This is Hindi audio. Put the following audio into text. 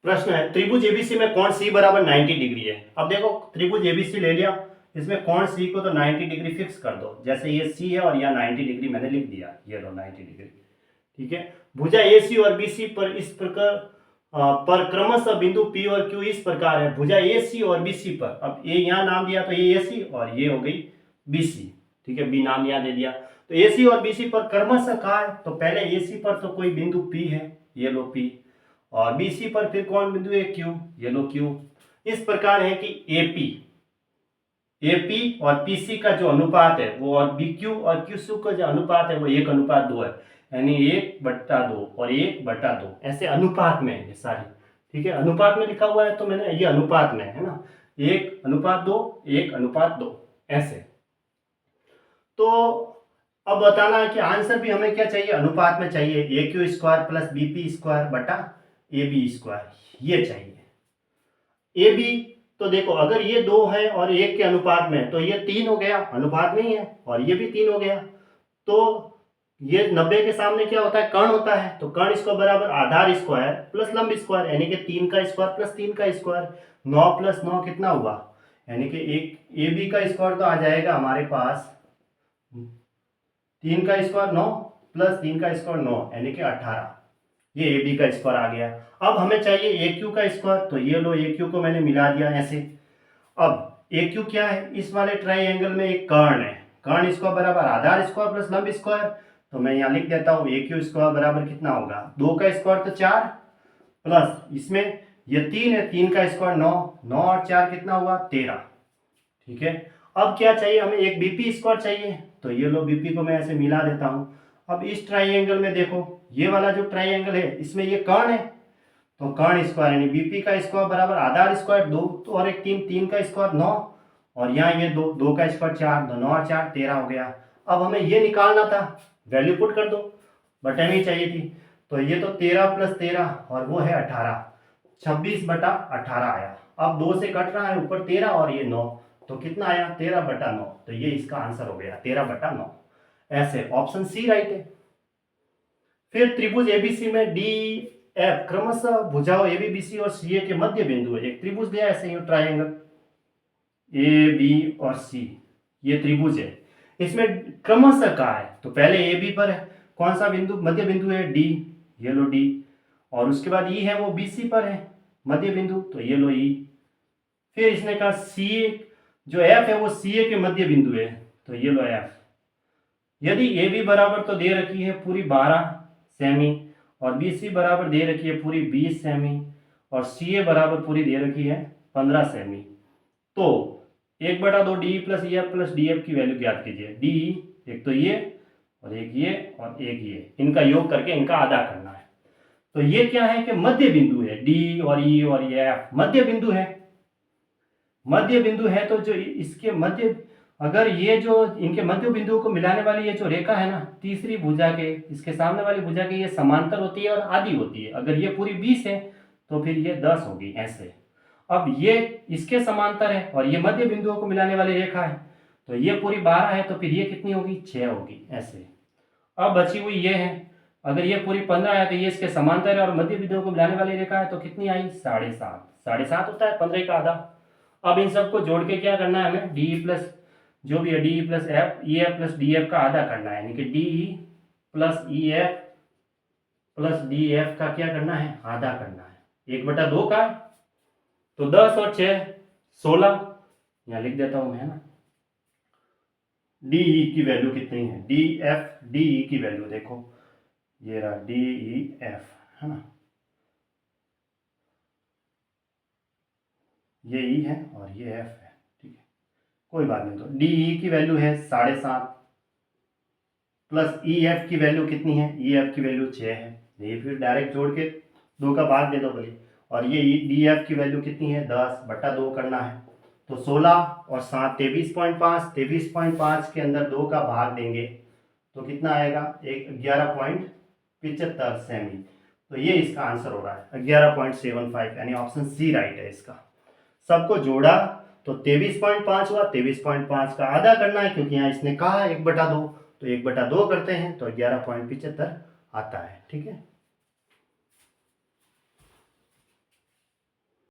प्रश्न है त्रिभुज एबीसी में कोण सी बराबर 90 डिग्री है। अब देखो त्रिभुज एबीसी ले लिया, इसमें कोण सी को तो 90 डिग्री फिक्स कर दो, जैसे ये सी है और यहाँ 90 डिग्री मैंने लिख दिया, ये लो 90 डिग्री, ठीक है। भुजा एसी और बीसी पर इस प्रकार पर क्रमशः बिंदु पी और क्यू इस प्रकार है। भुजा एसी और बीसी पर, अब ये यहाँ नाम दिया तो ये एसी और ये हो गई बीसी, ठीक है, बी नाम यहाँ दे दिया। तो एसी और बीसी पर क्रमशः कहा है, तो पहले एसी पर तो कोई बिंदु पी है, ये लो पी, और बीसी पर फिर कौन बिंदु है, क्यू, ये लो क्यू। इस प्रकार है कि एपी और पीसी का जो अनुपात है वो, और बीक्यू और क्यूसी का जो अनुपात है वो 1:2 है, यानी 1/2 और 1/2 ऐसे अनुपात में है ये सारी, ठीक है। अनुपात में लिखा हुआ है तो मैंने ये अनुपात में है ना, 1:2 1:2 ऐसे। तो अब बताना है कि आंसर भी हमें क्या चाहिए, अनुपात में चाहिए, AQ² प्लस BP² बटा AB², ये चाहिए। AB तो देखो अगर ये 2 है और 1 के अनुपात में तो ये 3 हो गया, अनुपात में ही है, और ये भी 3 हो गया, तो ये 90 के सामने क्या होता है, कर्ण होता है, तो कर्ण इसको बराबर आधार स्क्वायर प्लस लंब स्क्वायर, यानी कि 3 का स्क्वायर प्लस 3 का स्क्वायर, 9 प्लस 9 कितना हुआ, यानी कि एक AB का स्क्वायर तो आ जाएगा हमारे पास 3 का स्क्वायर 9 प्लस 3 का स्क्वायर 9, यानी कि 18, ये AB का स्क्वायर आ गया। अब हमें चाहिए AQ का स्क्वायर, तो ये लो AQ को मैंने मिला दिया ऐसे। अब AQ क्या है, इस वाले ट्राइंगल में एक कर्ण है, कर्ण इसको बराबर आधार स्क्वायर प्लस लंब स्क्वायर, तो मैं यहाँ लिख देता हूँ AQ² बराबर कितना होगा, 2 का स्क्वायर तो 4 प्लस इसमें ये 3 है, 3 का स्क्वायर 9, 9 और 4 कितना हुआ 13, ठीक है। अब क्या चाहिए हमें, एक BP² चाहिए, तो ये लो BP को मैं ऐसे मिला देता हूँ। अब इस ट्राइंगल में देखो ये वाला जो ट्राइंगल है इसमें ये कर्ण है, तो कर्ण स्क्वायर यानी BP का स्क्वायर बराबर आधार स्क्वायर 2 तो और एक 3, 3 का स्क्वायर 9, और यहाँ ये 2, 2 का स्क्वायर 4, तो 9 और 4 13 हो गया। अब हमें ये निकालना था, वैल्यू पुट कर दो, बटन ही चाहिए थी, तो ये तो 13 प्लस 13 और वो है 18, 26/18 आया। अब 2 से कट रहा है, ऊपर 13 और ये 9, तो कितना आया 13/9, तो ये इसका आंसर हो गया 13/9, ऐसे ऑप्शन सी राइट है। फिर त्रिभुज एबीसी में डी एफ क्रमशः भुजाओं एबीबीसी और सीए के मध्य बिंदु है। एक त्रिभुज दिया है, ऐसे ट्राइंगल ए बी और सी, ये त्रिभुज है, इसमें क्रमशः कहा है, तो पहले ए बी पर है, कौन सा बिंदु मध्य बिंदु है, डी, ये लो डी, और उसके बाद ई है वो बीसी पर है मध्य बिंदु, तो ये लो ई। फिर इसने कहा सी जो एफ है वो सीए के मध्य बिंदु है, तो ये लो एफ। यदि ए बी बराबर तो दे रखी है पूरी 12 सेमी, और बी सी बराबर दे रखी है पूरी 20 सेमी, और सी ए बराबर पूरी दे रखी है 15 सेमी, तो 1/2 D plus E F plus D F की वैल्यू ज्ञात कीजिए। डी एक तो ये और एक ये और एक ये, इनका योग करके इनका आधा करना है। तो ये क्या है कि मध्य बिंदु है, डी और ई और ये एफ मध्य बिंदु है, मध्य बिंदु है, तो जो इसके मध्य, अगर ये जो इनके मध्य बिंदुओं को मिलाने वाली ये जो रेखा है ना, तीसरी भुजा के इसके सामने वाली भुजा के ये समांतर होती है और आधी होती है। अगर ये पूरी 20 है तो फिर ये 10 होगी ऐसे। अब ये इसके समांतर है और ये मध्य बिंदुओं को मिलाने वाली रेखा है, तो ये पूरी 12 है, तो फिर ये कितनी होगी 6 होगी ऐसे। अब बची हुई ये है, अगर ये पूरी 15 है तो ये इसके समांतर है और मध्य बिंदुओं को मिलाने वाली रेखा है, तो कितनी आई 7.5, 7.5 होता है 15 का आधा। अब इन सबको जोड़ के क्या करना है हमें, डी प्लस जो भी है D plus F E F plus D F का आधा करना है, यानी कि D plus E F plus D F का क्या करना है, आधा करना है। 1/2 का, तो 10 और 6 16, यहाँ लिख देता हूं मैं ना। डी ई की वैल्यू कितनी है, डी एफ डी ई की वैल्यू देखो, ये रहा डी ई एफ है ना, ये ई है और ये एफ है, ठीक है, कोई बात नहीं। तो डी ई की वैल्यू है 7.5 प्लस ई एफ की वैल्यू कितनी है, ई एफ की वैल्यू 6 है, ये फिर डायरेक्ट जोड़ के 2 का भाग दे दो भले, और ये डी एफ की वैल्यू कितनी है 10/2 करना है, तो 16 और 7 23.5, 23.5 के अंदर 2 का भाग देंगे तो कितना आएगा 11.75 सेमी, तो ये इसका आंसर हो रहा है 11.75, यानी ऑप्शन सी राइट है इसका। सबको जोड़ा तो 23.5 हुआ, 23.5 का आधा करना है क्योंकि यहाँ इसने कहा 1/2, तो 1/2 करते हैं तो 11.75 आता है, ठीक है।